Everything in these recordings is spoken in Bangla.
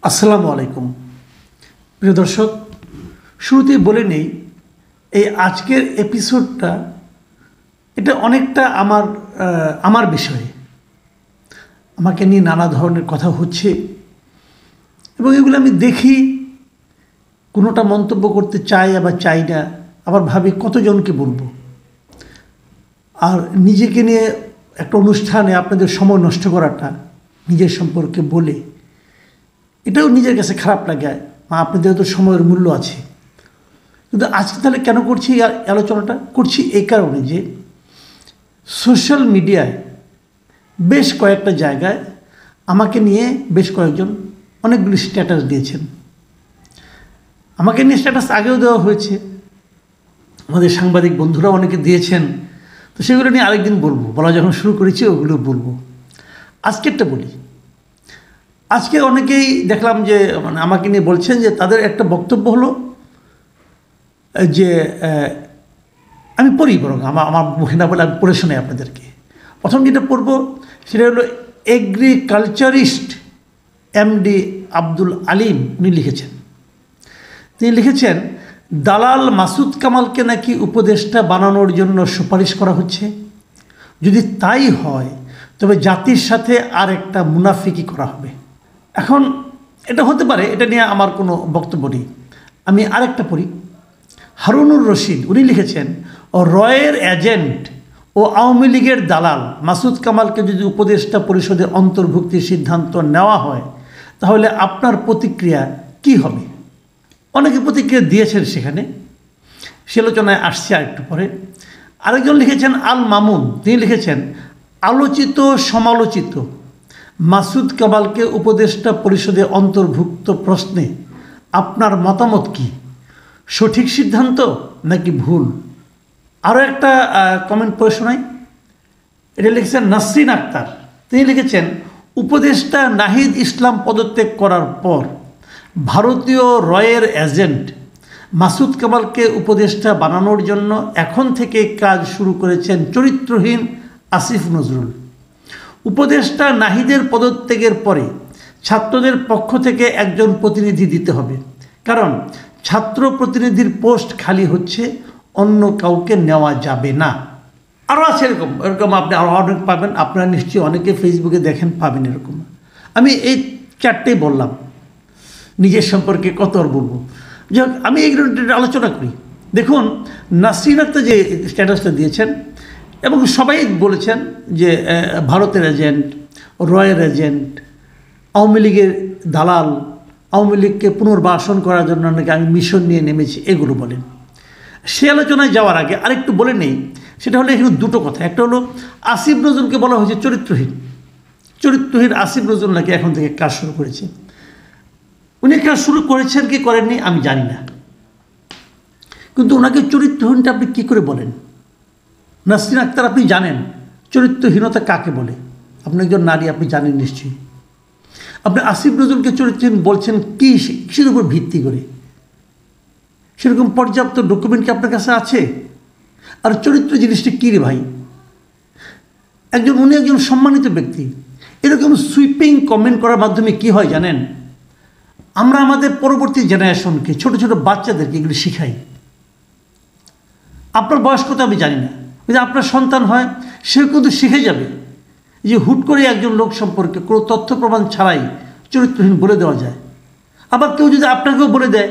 আসসালামু আলাইকুম প্রিয় দর্শক, শুরুতেই বলে নেই এই আজকের এপিসোডটা এটা অনেকটা আমার বিষয়ে। আমাকে নিয়ে নানা ধরনের কথা হচ্ছে এবং এগুলো আমি দেখি, কোনোটা মন্তব্য করতে চাই আবার চাই না, আবার ভাবি কতজনকে বলবো। আর নিজেকে নিয়ে একটা অনুষ্ঠানে আপনাদের সময় নষ্ট করাটা, নিজের সম্পর্কে বলে, এটাও নিজের কাছে খারাপ লাগে। আপনাদের তো সময়ের মূল্য আছে। কিন্তু আজকে তাহলে কেন করছি এই আলোচনাটা? করছি এই কারণে যে সোশ্যাল মিডিয়ায় বেশ কয়েকটা জায়গায় আমাকে নিয়ে বেশ কয়েকজন অনেকগুলি স্ট্যাটাস দিয়েছেন। আমাকে নিয়ে স্ট্যাটাস আগেও দেওয়া হয়েছে, আমাদের সাংবাদিক বন্ধুরা অনেকে দিয়েছেন। তো সেগুলো নিয়ে আরেকদিন বলবো, বলা যখন শুরু করেছি ওগুলো বলবো। আজকেরটা বলি। আজকে অনেকেই দেখলাম যে আমাকে নিয়ে বলছেন যে তাদের একটা বক্তব্য হলো যে আমি পড়ি, বরং আমার মুখে না বলে আমি পড়ে শোনাই আপনাদেরকে। প্রথম যেটা পড়ব সেটা হলো এগ্রিকালচারিস্ট এমডি আব্দুল আলিম। উনি লিখেছেন, তিনি লিখেছেন দালাল মাসুদ কামালকে নাকি উপদেষ্টা বানানোর জন্য সুপারিশ করা হচ্ছে। যদি তাই হয় তবে জাতির সাথে আর একটা মুনাফিকি করা হবে। এখন এটা হতে পারে, এটা নিয়ে আমার কোনো বক্তব্য নেই। আমি আরেকটা পড়ি। হারুনুর রশিদ উনি লিখেছেন রয়ের এজেন্ট ও আওয়ামী লীগের দালাল মাসুদ কামালকে যদি উপদেষ্টা পরিষদে অন্তর্ভুক্তির সিদ্ধান্ত নেওয়া হয় তাহলে আপনার প্রতিক্রিয়া কি হবে? অনেকে প্রতিক্রিয়া দিয়েছেন, সেখানে সে আলোচনায় আসছে আরেকটু পরে। আরেকজন লিখেছেন আল মামুন, তিনি লিখেছেন আলোচিত সমালোচিত মাসুদ কামালকে উপদেষ্টা পরিষদে অন্তর্ভুক্ত প্রশ্নে আপনার মতামত কি? সঠিক সিদ্ধান্ত নাকি ভুল? আরও একটা কমেন্ট পড়ে শোনাই। এটা লিখেছেন নাসরিন আক্তার, তিনি লিখেছেন উপদেষ্টা নাহিদ ইসলাম পদত্যাগ করার পর ভারতীয় রয়ের এজেন্ট মাসুদ কামালকে উপদেষ্টা বানানোর জন্য এখন থেকে কাজ শুরু করেছেন চরিত্রহীন আসিফ নজরুল। উপদেষ্টা নাহিদের পদত্যাগের পরে ছাত্রদের পক্ষ থেকে একজন প্রতিনিধি দিতে হবে, কারণ ছাত্র প্রতিনিধির পোস্ট খালি হচ্ছে, অন্য কাউকে নেওয়া যাবে না। আরও আছে এরকম এরকম আপনি আরও অনেক পাবেন, আপনারা নিশ্চয়ই অনেকে ফেসবুকে দেখেন, পাবেন এরকম। আমি এই চারটেই বললাম, নিজের সম্পর্কে কত আর বলবো। যাই আমি এইগুলো আলোচনা করি। দেখুন নাসরিন আক্তার যে স্ট্যাটাসটা দিয়েছেন এবং সবাই বলেছেন যে ভারতের এজেন্ট, রয়ের এজেন্ট, আওয়ামী লীগের দালাল, আওয়ামী লীগকে পুনর্বাসন করার জন্য নাকি আমি মিশন নিয়ে নেমেছি, এগুলো বলেন। সে আলোচনায় যাওয়ার আগে আরেকটু বলে নেই, সেটা হলো এখানে দুটো কথা। একটা হলো আসিফ নজরুলকে বলা হয়েছে চরিত্রহীন আসিফ নজরুল নাকি এখন থেকে কাজ শুরু করেছে। উনি কাজ শুরু করেছেন কি করেননি আমি জানি না, কিন্তু ওনাকে চরিত্রহীনটা আপনি কী করে বলেন? নাসরিন আক্তার, আপনি জানেন চরিত্রহীনতা কাকে বলে? আপনি একজন নারী, আপনি জানেন নিশ্চয়ই। আপনি আসিফ নজরুলকে চরিত্রহীন বলছেন কি, কিসের উপর ভিত্তি করে? সেরকম পর্যাপ্ত ডকুমেন্ট কি আপনার কাছে আছে? আর চরিত্র জিনিসটা কী রে ভাই? উনি একজন সম্মানিত ব্যক্তি। এরকম সুইপিং কমেন্ট করার মাধ্যমে কি হয় জানেন? আমরা আমাদের পরবর্তী জেনারেশনকে, ছোট ছোট বাচ্চাদেরকে এগুলো শিখাই। আপনার বয়স কত আমি জানি না, যদি আপনার সন্তান হয় সেও কিন্তু শিখে যাবে যে হুট করে একজন লোক সম্পর্কে কোনো তথ্য প্রমাণ ছাড়াই চরিত্রহীন বলে দেওয়া যায়। আবার কেউ যদি আপনাকেও বলে দেয়,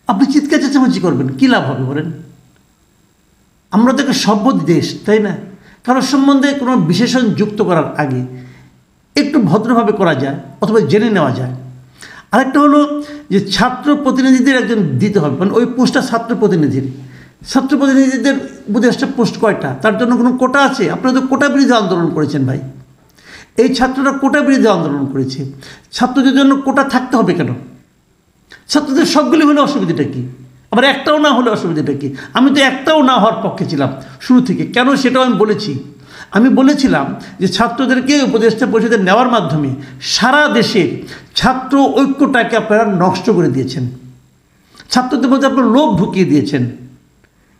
আপনি চিৎকার চেঁচামেচি করবেন, কী লাভ হবে বলেন? আমরা তো একটা সভ্য দেশ, তাই না? কারোর সম্বন্ধে কোনো বিশেষণ যুক্ত করার আগে একটু ভদ্রভাবে করা যায় অথবা জেনে নেওয়া যায়। আরেকটা হলো যে ছাত্র প্রতিনিধিদের একজন দিতে হবে, মানে ওই পোস্টটা ছাত্র প্রতিনিধিদের উপদেষ্টা পোস্ট কয়টা, তার জন্য কোনো কোটা আছে? আপনারা তো কোটা বিরোধী আন্দোলন করেছেন ভাই। এই ছাত্ররা কোটা বিরোধী আন্দোলন করেছে। ছাত্রদের জন্য কোটা থাকতে হবে কেন? ছাত্রদের সবগুলি হলে অসুবিধাটা কী? আবার একটাও না হলে অসুবিধাটা কী? আমি তো একটাও না হওয়ার পক্ষে ছিলাম শুরু থেকে। কেন সেটাও আমি বলেছি। আমি বলেছিলাম যে ছাত্রদেরকে উপদেষ্টা পরিষদে নেওয়ার মাধ্যমে সারা দেশের ছাত্র ঐক্যটাকে আপনারা নষ্ট করে দিয়েছেন। ছাত্রদের মধ্যে আপনারা লোভ ঢুকিয়ে দিয়েছেন।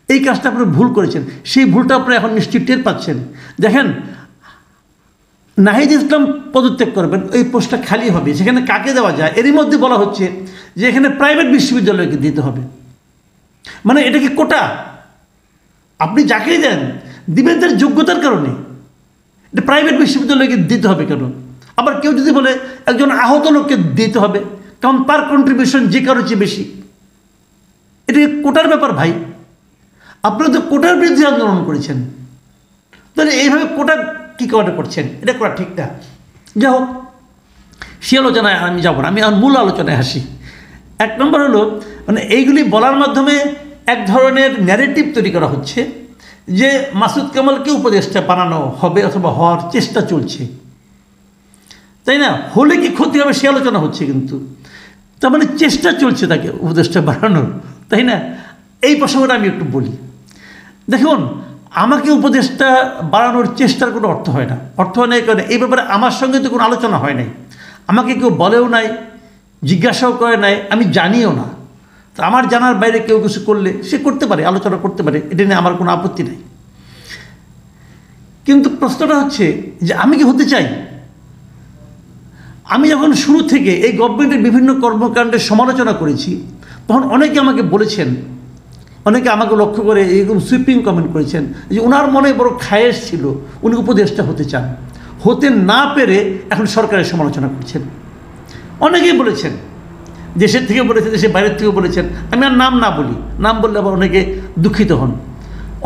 এই কাজটা আপনারা ভুল করেছেন। সেই ভুলটা আপনারা এখন নিশ্চয়ই টের পাচ্ছেন। দেখেন নাহিদ ইসলাম পদত্যাগ করবেন, ওই পোস্টটা খালি হবে, সেখানে কাকে দেওয়া যায় এরই মধ্যে বলা হচ্ছে যে এখানে প্রাইভেট বিশ্ববিদ্যালয়কে দিতে হবে। মানে এটা কি কোটা? আপনি যাকেই দেন দিবেন তার যোগ্যতার কারণে, এটা প্রাইভেট বিশ্ববিদ্যালয়কে দিতে হবে কেন? আবার কেউ যদি বলে একজন আহত লোককে দিতে হবে, কারণ তার কন্ট্রিবিউশন যে কারোর চেয়ে বেশি, এটা কোটার ব্যাপার ভাই। আপনারা তো কোটার বিরুদ্ধে আন্দোলন করেছেন, তাহলে এইভাবে কোটা কী করে করছেন? এটা করা ঠিক না। যাই হোক, সে আলোচনায় আমি যাব না, আমি আমার মূল আলোচনায় আসি। এক নম্বর হলো, মানে এইগুলি বলার মাধ্যমে এক ধরনের ন্যারেটিভ তৈরি করা হচ্ছে যে মাসুদ কামালকে উপদেষ্টা বানানো হবে অথবা হওয়ার চেষ্টা চলছে, তাই না? হলে কি ক্ষতি হবে সে আলোচনা হচ্ছে, কিন্তু তার মানে চেষ্টা চলছে তাকে উপদেষ্টা বানানোর, তাই না? এই প্রসঙ্গটা আমি একটু বলি। দেখুন, আমাকে উপদেষ্টা বাড়ানোর চেষ্টার কোনো অর্থ হয় না। অর্থ হয় না কারণ এই ব্যাপারে আমার সঙ্গে তো কোনো আলোচনা হয় নাই, আমাকে কেউ বলেও নাই, জিজ্ঞাসাও করে নাই, আমি জানিও না। তো আমার জানার বাইরে কেউ কিছু করলে সে করতে পারে, আলোচনা করতে পারে, এটা নিয়ে আমার কোনো আপত্তি নাই। কিন্তু প্রশ্নটা হচ্ছে যে আমি কি হতে চাই? আমি যখন শুরু থেকে এই গভর্নমেন্টের বিভিন্ন কর্মকাণ্ডের সমালোচনা করেছি, তখন অনেকে আমাকে বলেছেন, অনেকে আমাকে লক্ষ্য করে এরকম সুইপিং কমেন্ট করেছেন যে ওনার মনে বড় খায়েশ ছিল, উনি উপদেষ্টা হতে চান, হতে না পেরে এখন সরকারের সমালোচনা করছেন। অনেকেই বলেছেন, দেশের থেকে বলেছেন, দেশের বাইরের থেকেও বলেছেন। আমি আর নাম না বলি, নাম বললে আবার অনেকে দুঃখিত হন।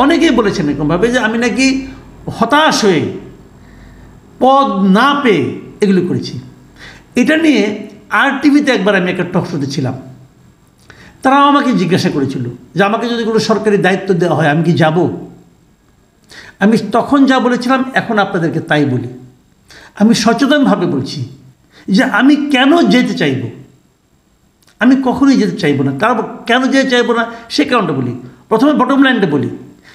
অনেকেই বলেছেন এরকমভাবে যে আমি নাকি হতাশ হয়ে পদ না পেয়ে এগুলো করেছি। এটা নিয়ে RTV-তে একবার আমি একটা টক শোতে ছিলাম, তারাও আমাকে জিজ্ঞাসা করেছিল যে আমাকে যদি কোনো সরকারি দায়িত্ব দেওয়া হয় আমি কি যাব? আমি তখন যা বলেছিলাম এখন আপনাদেরকে তাই বলি। আমি সচেতনভাবে বলছি যে আমি কেন যেতে চাইব, আমি কখনোই যেতে চাইব না। কারণ কেন যেতে চাইব না সে কারণটা বলি। প্রথমে বটম লাইনটা বলি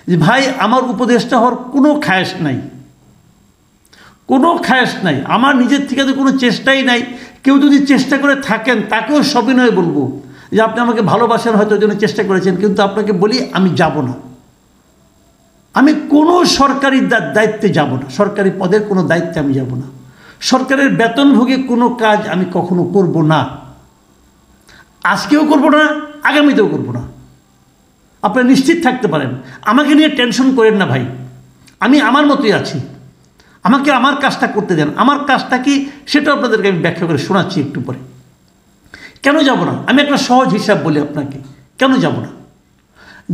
যে ভাই, আমার উপদেষ্টা হওয়ার কোনো খায়েশ নাই, কোনো খায়েশ নাই, আমার নিজের থেকে তো কোনো চেষ্টাই নাই। কেউ যদি চেষ্টা করে থাকেন তাকেও সবিনয়ে বলবো যে আপনি আমাকে ভালোবাসার হয়তো জন্য চেষ্টা করেছেন, কিন্তু আপনাকে বলি আমি যাব না। আমি কোনো সরকারি দায়িত্বে যাব না, সরকারি পদের কোনো দায়িত্বে আমি যাব না, সরকারের বেতনভোগী কোনো কাজ আমি কখনো করব না, আজকেও করব না, আগামীতেও করব না। আপনারা নিশ্চিত থাকতে পারেন, আমাকে নিয়ে টেনশন করেন না ভাই, আমি আমার মতোই আছি। আমাকে আমার কাজটা করতে দেন। আমার কাজটা কি সেটা আপনাদেরকে আমি ব্যাখ্যা করে শোনাচ্ছি একটু পরে। কেন যাব না? আমি একটা সহজ হিসাব বলি আপনাকে, কেন যাব না।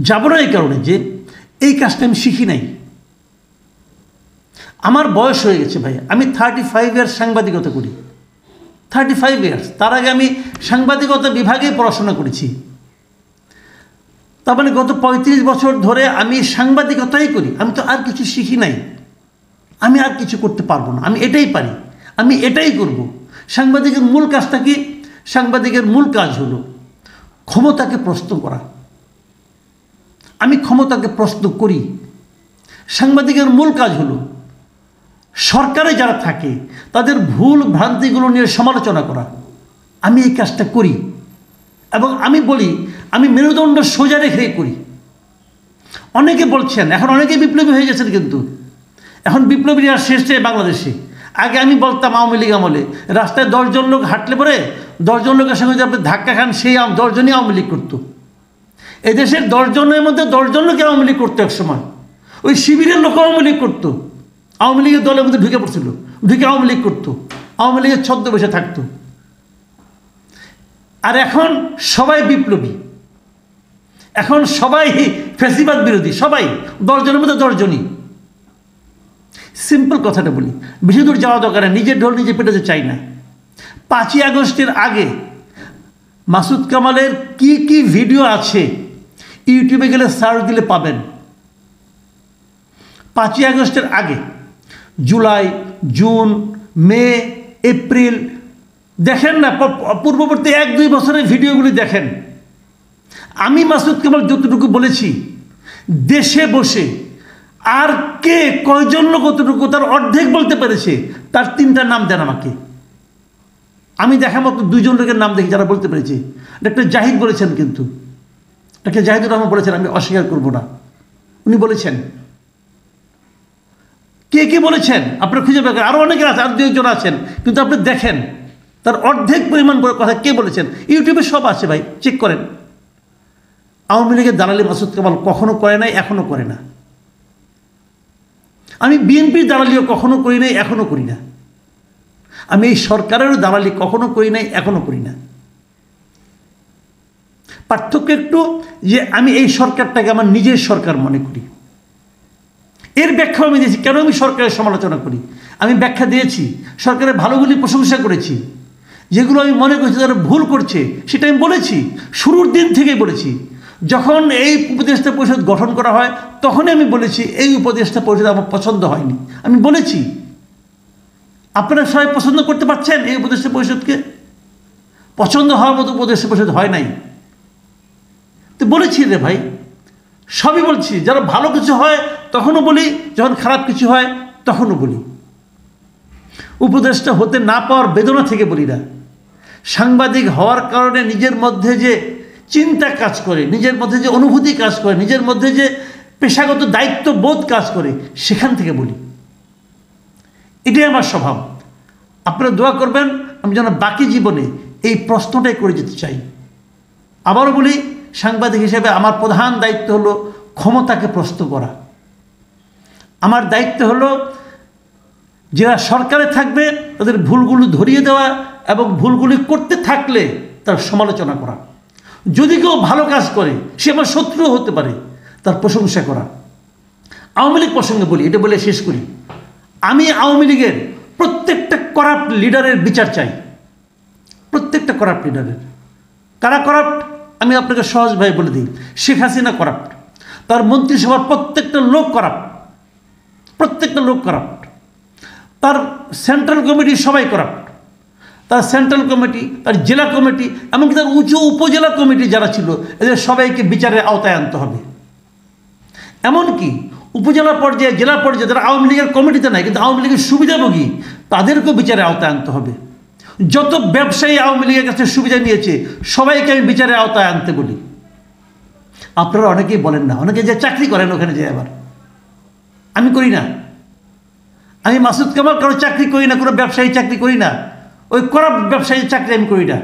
যাব না এই কারণে যে এই কাজটা আমি শিখি নাই, আমার বয়স হয়ে গেছে ভাই। আমি 35 ইয়ার্স সাংবাদিকতা করি, 35 ইয়ার্স। তার আগে আমি সাংবাদিকতা বিভাগে পড়াশোনা করেছি। তার মানে গত 35 বছর ধরে আমি সাংবাদিকতাই করি, আমি তো আর কিছু শিখি নাই। আমি আর কিছু করতে পারবো না, আমি এটাই পারি, আমি এটাই করব। সাংবাদিকের মূল কাজটা কি? সাংবাদিকের মূল কাজ হলো ক্ষমতাকে প্রশ্ন করা। আমি ক্ষমতাকে প্রশ্ন করি। সাংবাদিকের মূল কাজ হলো সরকারে যারা থাকে তাদের ভুল ভ্রান্তিগুলো নিয়ে সমালোচনা করা। আমি এই কাজটা করি এবং আমি বলি আমি মেরুদণ্ড সোজা রেখেই করি। অনেকে বলছেন, এখন অনেকে বিপ্লবী হয়ে গেছেন, কিন্তু এখন বিপ্লবীরা শেষ বাংলাদেশে। আগে আমি বলতাম আওয়ামী লীগ আমলে রাস্তায় 10 জন লোক হাঁটলে পরে 10 জন লোকের সঙ্গে যদি আপনি ধাক্কা খান, সেই 10 জনই আওয়ামী লীগ করতো। এদেশের 10 জনের মধ্যে 10 জন লোক আওয়ামী লীগ করতো এক সময়। ওই শিবিরের লোক আওয়ামী লীগ করতো, আওয়ামী লীগের দলের মধ্যে ঢুকে পড়ছিল, ঢুকে আওয়ামী লীগ করতো, আওয়ামী লীগের ছদ্মবেশে থাকতো। আর এখন সবাই বিপ্লবী, এখন সবাই ফ্যাসিবাদ বিরোধী, সবাই 10 জনের মধ্যে 10 জনই। সিম্পল কথাটা বলি, বেশি দূর যাওয়া দরকার, নিজের ঢোল নিজে পেটাতে চাই না। 5ই আগস্টের আগে মাসুদ কামালের কি কি ভিডিও আছে ইউটিউবে গেলে সার্চ দিলে পাবেন। 5ই আগস্টের আগে, জুলাই, জুন, মে, এপ্রিল, দেখেন না পূর্ববর্তী 1-2 বছরের ভিডিওগুলি দেখেন। আমি মাসুদ কামাল যতটুকু বলেছি দেশে বসে, আর কে কয়জন লোক কতটুকু তার অর্ধেক বলতে পেরেছে, তার 3টা নাম দেন আমাকে। আমি দেখা মতো 2 জন লোকের নাম দেখি যারা বলতে পেরেছে। ডক্টর জাহিদ বলেছেন, কিন্তু ডক্টর জাহিদুর রহমান বলেছেন, আমি অস্বীকার করব না, উনি বলেছেন। কে কে বলেছেন আপনারা খুঁজে বের করেন। আরও অনেকে আছে, আর 2-1 জন আছেন, কিন্তু আপনি দেখেন তার অর্ধেক পরিমাণ কথা কে বলেছেন। ইউটিউবে সব আছে ভাই, চেক করেন। আওয়ামী লীগের দালালি মাসুদ কামাল কখনো করে নাই, এখনও করে না। আমি বিএনপির দালালিও কখনো করি নাই, এখনও করি না। আমি এই সরকারেরও দালালি কখনো করি নাই, এখনও করি না। পার্থক্য একটু যে আমি এই সরকারটাকে আমার নিজের সরকার মনে করি। এর ব্যাখ্যা আমি দিয়েছি কেন আমি সরকারের সমালোচনা করি। আমি ব্যাখ্যা দিয়েছি, সরকারের ভালোগুলি প্রশংসা করেছি, যেগুলো আমি মনে করছি তারা ভুল করছে সেটা আমি বলেছি, শুরুর দিন থেকেই বলেছি। যখন এই উপদেষ্টা পরিষদ গঠন করা হয় তখনই আমি বলেছি এই উপদেষ্টা পরিষদ আমার পছন্দ হয়নি, আমি বলেছি। আপনারা সবাই পছন্দ করতে পারছেন এই উপদেষ্টা পরিষদকে? পছন্দ হওয়ার মতো উপদেষ্টা পরিষদ হয় নাই, তো বলেছি রে ভাই, সবই বলছি। যারা ভালো কিছু হয় তখনও বলি, যখন খারাপ কিছু হয় তখনও বলি। উপদেষ্টা হতে না পাওয়ার বেদনা থেকে বলি না, সাংবাদিক হওয়ার কারণে নিজের মধ্যে যে চিন্তা কাজ করে, নিজের মধ্যে যে অনুভূতি কাজ করে, নিজের মধ্যে যে পেশাগত দায়িত্ববোধ কাজ করে, সেখান থেকে বলি। এটাই আমার স্বভাব। আপনারা দোয়া করবেন আমি যেন বাকি জীবনে এই প্রশ্নটাই করে যেতে চাই। আবারও বলি, সাংবাদিক হিসেবে আমার প্রধান দায়িত্ব হলো ক্ষমতাকে প্রশ্ন করা। আমার দায়িত্ব হলো যারা সরকারে থাকবে তাদের ভুলগুলো ধরিয়ে দেওয়া এবং ভুলগুলি করতে থাকলে তার সমালোচনা করা। যদি কেউ ভালো কাজ করে, সে আমার শত্রুও হতে পারে, তার প্রশংসা করা। আওয়ামী লীগ প্রসঙ্গে বলি, এটা বলে শেষ করি। আমি আওয়ামী লীগের প্রত্যেকটা করাপ্ট লিডারের বিচার চাই, প্রত্যেকটা করাপ্ট লিডারের। কারা করাপ্ট আমি আপনাকে সহজভাবে বলে দিই। শেখ হাসিনা করাপ্ট, তার মন্ত্রিসভার প্রত্যেকটা লোক করাপ্ট, প্রত্যেকটা লোক করাপ্ট, তার সেন্ট্রাল কমিটি সবাই করাপ্ট, তার সেন্ট্রাল কমিটি, তার জেলা কমিটি, এমনকি তার উঁচু উপজেলা কমিটি যারা ছিল, এদের সবাইকে বিচারের আওতায় আনতে হবে। এমনকি উপজেলা পর্যায়ে, জেলা পর্যায়ে যারা আওয়ামী লীগের কমিটিতে নাই কিন্তু আওয়ামী লীগের সুবিধাভোগী, তাদেরকেও বিচারের আওতায় আনতে হবে। যত ব্যবসায়ী আওয়ামী লীগের কাছে সুবিধা নিয়েছে সবাইকে আমি বিচারের আওতায় আনতে বলি। আপনারা অনেকেই বলেন না, অনেকে যে চাকরি করেন ওখানে যে, আবার আমি করি না। আমি মাসুদ কামাল কারো চাকরি করি না, কোনো ব্যবসায়ী চাকরি করি না, ওই করাপ্ট ব্যবসায়ীর চাকরি আমি করি না।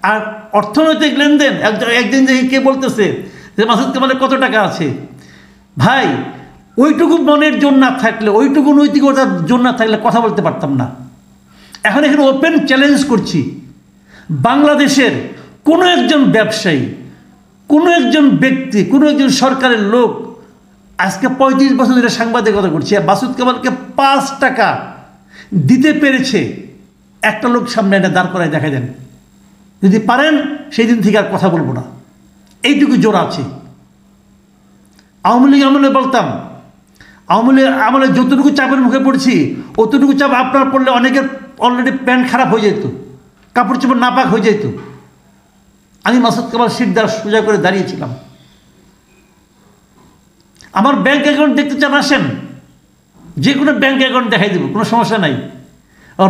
আর অর্থনৈতিক লেনদেন, একদিন যে কে বলতেছে যে মাসুদ কামালের কত টাকা আছে, ভাই ওইটুকু মনের জোর না থাকলে, ওইটুকু নৈতিকতার জোর না থাকলে কথা বলতে পারতাম না। এখন এখানে ওপেন চ্যালেঞ্জ করছি, বাংলাদেশের কোনো একজন ব্যবসায়ী, কোনো একজন ব্যক্তি, কোনো একজন সরকারের লোক আজকে 35 বছর ধরে সাংবাদিকতা করছে, মাসুদ কামালকে 5 টাকা দিতে পেরেছে, একটা লোক সামনে এনে দাঁড় করায় দেখা দেন। যদি পারেন সেই দিন থেকে আর কথা বলবো না, এইটুকু জোর আছে। আওয়ামী লীগ আমলে বলতাম, আওয়ামী লীগ আমলে যতটুকু চাপের মুখে পড়ছি, অতটুকু চাপ আপনার পড়লে অনেকের অলরেডি প্যান্ট খারাপ হয়ে যেত, কাপড় চোপড় নাপাক হয়ে যেত। আমি মাসুদ কামাল সিটদার সোজা করে দাঁড়িয়েছিলাম। আমার ব্যাংক অ্যাকাউন্ট দেখতে চান আসেন, যে কোনো ব্যাংক অ্যাকাউন্ট দেখাই দেবো, কোনো সমস্যা নাই।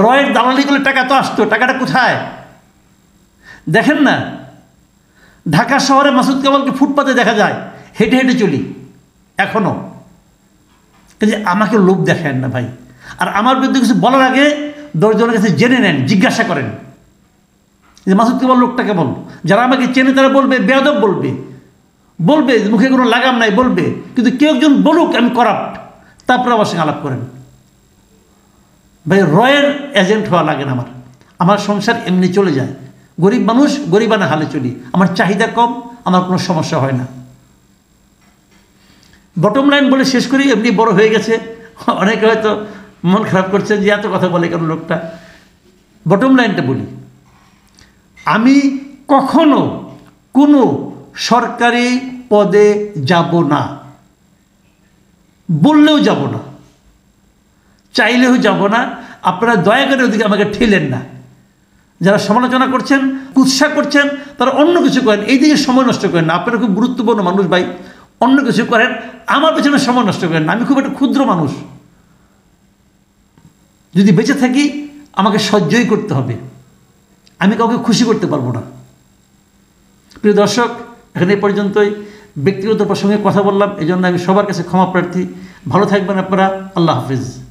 রয়ের দালালি করলে টাকা তো আসতো, টাকাটা কোথায় দেখেন না। ঢাকা শহরে মাসুদ কামালকে ফুটপাতে দেখা যায়, হেঁটে হেঁটে চলি এখনও। যে আমাকে লোভ দেখেন না ভাই। আর আমার বিরুদ্ধে কিছু বলার আগে 10 জনের কাছে জেনে নেন, জিজ্ঞাসা করেন যে মাসুদ কামাল লোকটা কেমন। যারা আমাকে চেনে তারা বলবে বেয়াদব, বলবে বলবে মুখে কোনো লাগাম নাই বলবে, কিন্তু কেউ একজন বলুক আমি করাপ্ট, তারপরে আমার সঙ্গে আলাপ করেন। ভাই রয়ের এজেন্ট হওয়া লাগে না। আমার সংসার এমনি চলে যায়, গরিব মানুষ গরিবানা হালে চলি, আমার চাহিদা কম, আমার কোনো সমস্যা হয় না। বটম লাইন বলে শেষ করি, এমনি বড় হয়ে গেছে, অনেকে হয়তো মন খারাপ করছে যে এত কথা বলে কেন লোকটা। বটম লাইনটা বলি, আমি কখনো কোনো সরকারি পদে যাব না, বললেও যাব না, চাইলেও যাব না। আপনারা দয়া করে ওদিকে আমাকে ঠেলেন না। যারা সমালোচনা করছেন, কুৎসা করছেন, তারা অন্য কিছু করেন, এই দিকে সময় নষ্ট করেন না। আপনারা খুব গুরুত্বপূর্ণ মানুষ ভাই, অন্য কিছু করেন, আমার পেছনে সময় নষ্ট করেন না। আমি খুব একটা ক্ষুদ্র মানুষ, যদি বেঁচে থাকি আমাকে সহ্যই করতে হবে, আমি কাউকে খুশি করতে পারবো না। প্রিয় দর্শক, এখানে এই পর্যন্তই। ব্যক্তিগত প্রসঙ্গে কথা বললাম, এই জন্য আমি সবার কাছে ক্ষমা প্রার্থী। ভালো থাকবেন আপনারা। আল্লাহ হাফিজ।